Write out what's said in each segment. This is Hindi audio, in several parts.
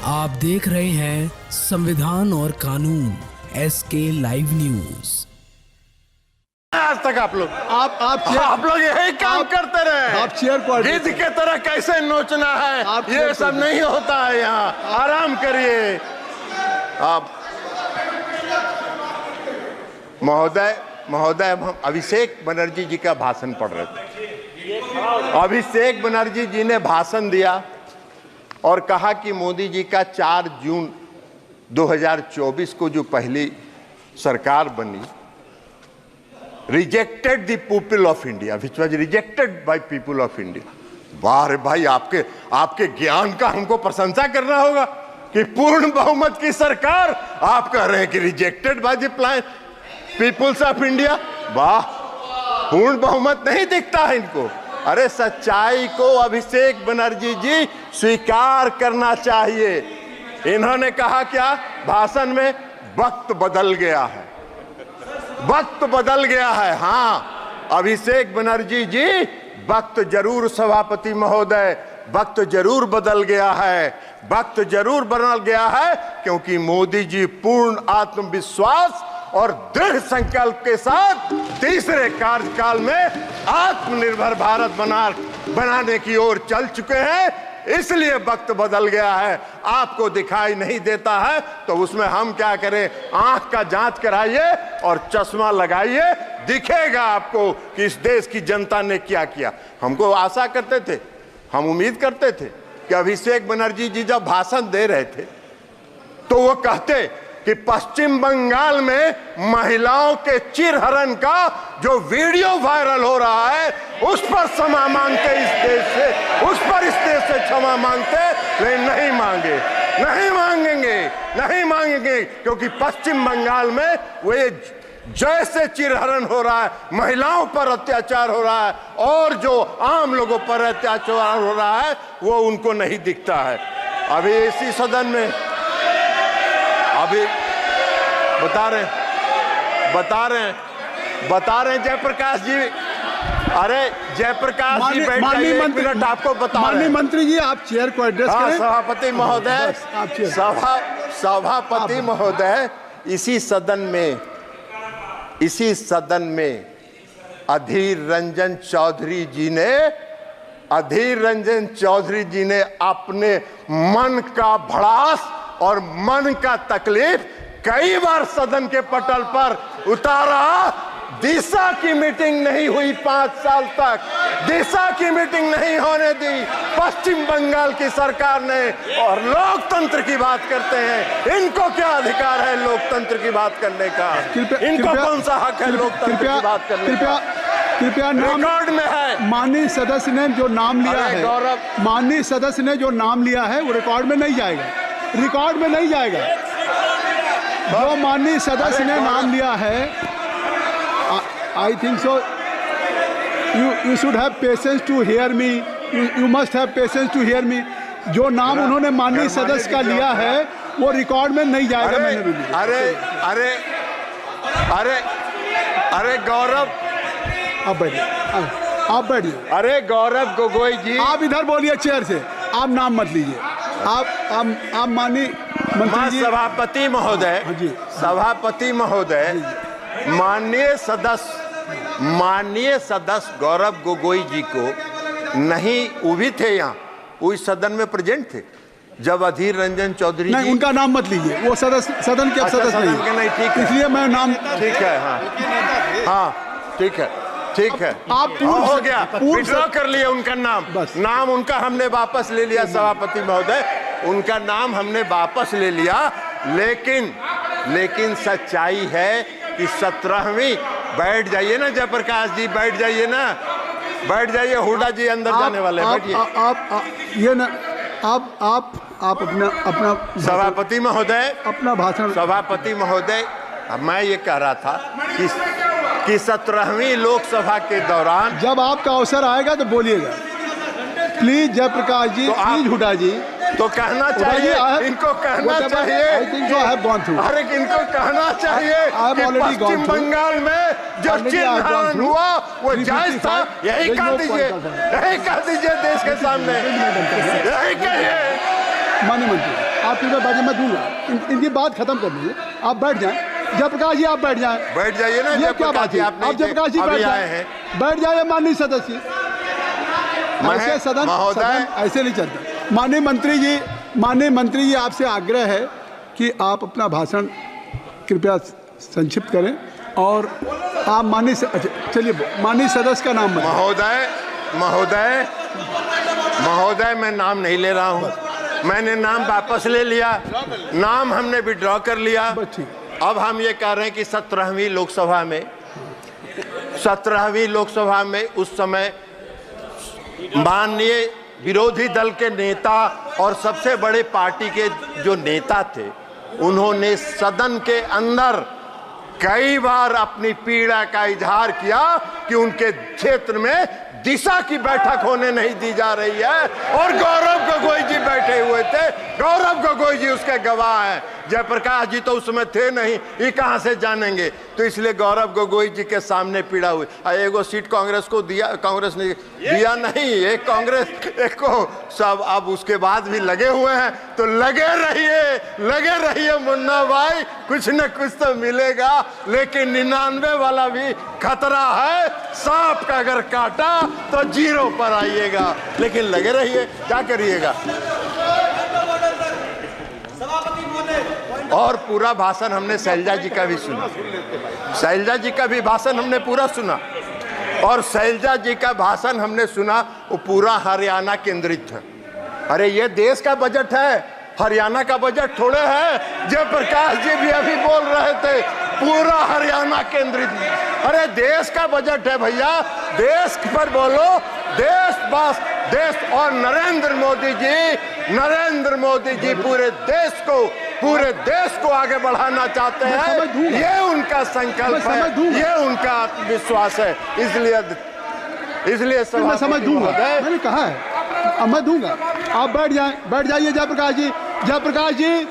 आप देख रहे हैं संविधान और कानून SK लाइव न्यूज। आज तक आप लोग यही काम करते रहे। आप चेयर पर गिद्ध के तरह कैसे नोचना है, ये सब नहीं होता है यहाँ। आराम करिए आप। महोदय हम अभिषेक बनर्जी जी का भाषण पढ़ रहे थे। अभिषेक बनर्जी जी ने भाषण दिया और कहा कि मोदी जी का 4 जून 2024 को जो पहली सरकार बनी, rejected the people of India, which was rejected by people of India. वाह रे भाई, आपके ज्ञान का हमको प्रशंसा करना होगा कि पूर्ण बहुमत की सरकार आप कह रहे हैं कि rejected by the peoples of India. वाह, पूर्ण बहुमत नहीं दिखता है इनको। अरे सच्चाई को अभिषेक बनर्जी जी स्वीकार करना चाहिए। इन्होंने कहा क्या भाषण में? वक्त बदल गया है, वक्त बदल गया है। हाँ अभिषेक बनर्जी जी, वक्त जरूर, सभापति महोदय, वक्त जरूर बदल गया है, वक्त जरूर बदल गया है, क्योंकि मोदी जी पूर्ण आत्मविश्वास और दृढ़ संकल्प के साथ तीसरे कार्यकाल में आत्मनिर्भर भारत बनाने की ओर चल चुके हैं। इसलिए वक्त बदल गया है। आपको दिखाई नहीं देता है तो उसमें हम क्या करें? आंख का जांच कराइए और चश्मा लगाइए, दिखेगा आपको कि इस देश की जनता ने क्या किया। हमको आशा करते थे, हम उम्मीद करते थे कि अभिषेक बनर्जी जी जब भाषण दे रहे थे तो वो कहते कि पश्चिम बंगाल में महिलाओं के चिरहरण का जो वीडियो वायरल हो रहा है उस पर क्षमा मांगते, इस देश से क्षमा मांगते, वे नहीं मांगेंगे, क्योंकि पश्चिम बंगाल में वे जैसे चिरहरण हो रहा है, महिलाओं पर अत्याचार हो रहा है और जो आम लोगों पर अत्याचार हो रहा है वो उनको नहीं दिखता है। अभी इसी सदन में अभी बता रहे हैं जयप्रकाश जी। अरे जयप्रकाश जी बैठ जाइए, एक मिनट आपको बता रहे हैं। माननीय मंत्री जी, आप चेयर को एड्रेस करें। सभापति महोदय, सभापति महोदय, इसी सदन में अधीर रंजन चौधरी जी ने अपने मन का भड़ास और मन का तकलीफ कई बार सदन के पटल पर उतारा। दिशा की मीटिंग नहीं हुई 5 साल तक, दिशा की मीटिंग नहीं होने दी पश्चिम बंगाल की सरकार ने। और लोकतंत्र की बात करते हैं, इनको क्या अधिकार है लोकतंत्र की बात करने का? इनको कौन सा हक है लोकतंत्र की बात करने का? कृपया नाम रिकॉर्ड में है। माननीय सदस्य ने जो नाम लिया है, गौरव, माननीय सदस्य ने जो नाम लिया है वो रिकॉर्ड में नहीं जाएगा, रिकॉर्ड में नहीं जाएगा। जो माननीय सदस्य ने नाम लिया है, I think so you should have patience to hear me, you must have patience to hear me. जो नाम उन्होंने माननीय सदस्य का लिया है वो रिकॉर्ड में नहीं जाएगा। अरे गौरव, आप बैठिए। अरे गौरव गोगोई जी, आप इधर बोलिए चेयर से, आप नाम मत लीजिए। आप माननीय मंत्री जी। सभापति महोदय, माननीय सदस्य गौरव गोगोई जी को नहीं, वो भी थे यहाँ, वो इस सदन में प्रेजेंट थे जब अधीर रंजन चौधरी नहीं, उनका नाम मत लीजिए, वो सदन के सदस्य नहीं, ठीक है, इसलिए मैं नाम, ठीक है, हाँ ठीक है, आप हो गया, विड्रॉ कर लिए उनका नाम उनका हमने वापस ले लिया। सभापति महोदय, उनका नाम हमने वापस ले लिया, लेकिन सच्चाई है कि 17वीं, बैठ जाइए ना जयप्रकाश जी, बैठ जाइए, हुड्डा जी अंदर जाने वाले हैं, बैठिए। आप अपना सभापति महोदय, अपना भाषण। सभापति महोदय, मैं ये कह रहा था कि 17वीं लोकसभा के दौरान जब आपका अवसर आएगा तो बोलिएगा प्लीज। जयप्रकाश जी, प्लीज हुड्डा जी, तो कहना चाहिए, इनको कहना चाहिए, अरे इनको कहना चाहिए कि पश्चिम बंगाल में जो चिरहरण हुआ वो जायज था। यही कह दीजिए देश के सामने, यही कहिए। माननीय मंत्री, आप कृपया बैठिए, मैं दूंगा। इनकी बात खत्म कर लीजिए, आप बैठ जाएं। जयप्रकाश जी आप बैठ जाएं। बैठ जाइए ना। ये क्या बात है? आप जयप्रकाश जी बैठ जाएं, बैठ जाइए माननीय सदस्य। ऐसे सदन ऐसे नहीं चलता। माननीय मंत्री जी आपसे आग्रह है कि आप अपना भाषण कृपया संक्षिप्त करें और आप चलिए माननीय सदस्य का नाम महोदय मैं नाम नहीं ले रहा हूँ, मैंने नाम वापस ले लिया, नाम हमने विड्रॉ कर लिया। अब हम ये कह रहे हैं कि 17वीं लोकसभा में उस समय माननीय विरोधी दल के नेता और सबसे बड़े पार्टी के जो नेता थे, उन्होंने सदन के अंदर कई बार अपनी पीड़ा का इजहार किया कि उनके क्षेत्र में दिशा की बैठक होने नहीं दी जा रही है, और गौरव गोगोई जी बैठे हुए थे। गौरव गोगोई जी उसके गवाह हैं। जयप्रकाश जी तो उसमें थे नहीं, ये कहां से जानेंगे? तो इसलिए गौरव गोगोई जी के सामने पीड़ा हुई। एगो सीट कांग्रेस को दिया, कांग्रेस ने दिया नहीं, एक कांग्रेस एक को सब। अब उसके बाद भी लगे हुए हैं, तो लगे रहिए मुन्ना भाई, कुछ न कुछ तो मिलेगा। लेकिन 99 वाला भी खतरा है, सांप का अगर काटा तो 0 पर आइएगा। लेकिन लगे रहिए, क्या करिएगा। और पूरा भाषण हमने शैलजा जी का भी सुना, शैलजा जी का भी भाषण हमने पूरा सुना, और शैलजा जी का भाषण हमने सुना, वो पूरा हरियाणा केंद्रित है। अरे ये देश का बजट है, हरियाणा का बजट थोड़े है। जयप्रकाश जी भी अभी बोल रहे थे पूरा हरियाणा केंद्रित। अरे देश का बजट है भैया, देश पर बोलो, देश। और नरेंद्र मोदी जी पूरे देश को आगे बढ़ाना चाहते हैं। ये उनका संकल्प है, ये उनका आत्मविश्वास है। इसलिए मैं समझ दूंगा, मैंने कहा है, अब मैं दूंगा। आप बैठ जाइए जयप्रकाश जी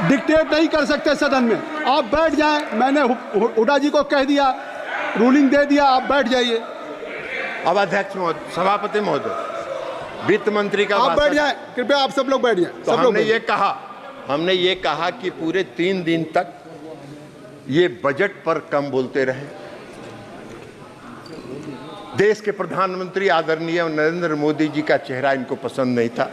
डिक्टेट नहीं कर सकते सदन में, आप बैठ जाएं। मैंने हुड्डा जी को कह दिया, रूलिंग दे दिया, आप बैठ जाइए। अब अध्यक्ष महोदय, सभापति महोदय, वित्त मंत्री का आप बैठ जाएं, कृपया आप सब लोग बैठ जाएं। तो हमने ये कहा कि पूरे 3 दिन तक ये बजट पर कम बोलते रहे। देश के प्रधानमंत्री आदरणीय नरेंद्र मोदी जी का चेहरा इनको पसंद नहीं था,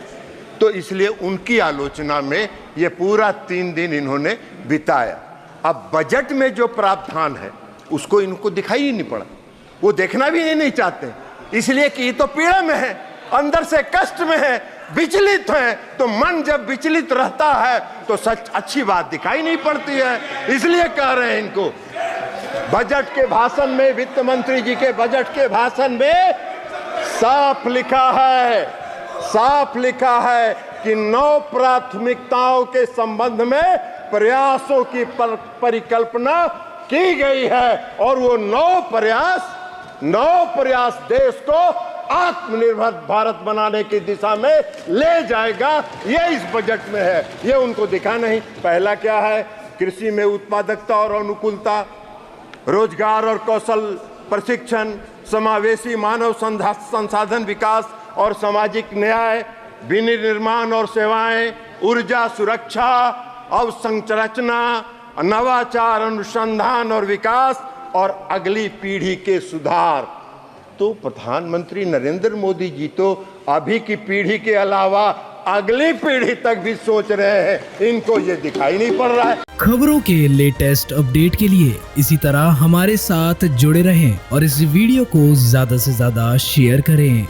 तो इसलिए उनकी आलोचना में ये पूरा 3 दिन इन्होंने बिताया। अब बजट में जो प्रावधान है उसको इनको दिखाई ही नहीं पड़ा, वो देखना भी नहीं चाहते, इसलिए कि ये तो पीड़ा में है, अंदर से कष्ट में है, विचलित है। तो मन जब विचलित रहता है तो सच अच्छी बात दिखाई नहीं पड़ती है, इसलिए कह रहे हैं इनको। बजट के भाषण में, वित्त मंत्री जी के बजट के भाषण में साफ लिखा है कि 9 प्राथमिकताओं के संबंध में प्रयासों की परिकल्पना की गई है, और वो 9 प्रयास देश को आत्मनिर्भर भारत बनाने की दिशा में ले जाएगा। ये इस बजट में है, ये उनको दिखा नहीं। पहला क्या है? कृषि में उत्पादकता और अनुकूलता, रोजगार और कौशल प्रशिक्षण, समावेशी मानव संसाधन विकास और सामाजिक न्याय, विनिर्माण और सेवाएं, ऊर्जा सुरक्षा, अवसंरचना, नवाचार, अनुसंधान और विकास, और अगली पीढ़ी के सुधार। तो प्रधानमंत्री नरेंद्र मोदी जी तो अभी की पीढ़ी के अलावा अगली पीढ़ी तक भी सोच रहे हैं, इनको ये दिखाई नहीं पड़ रहा है। खबरों के लेटेस्ट अपडेट के लिए इसी तरह हमारे साथ जुड़े रहें और इस वीडियो को ज्यादा से ज्यादा शेयर करें।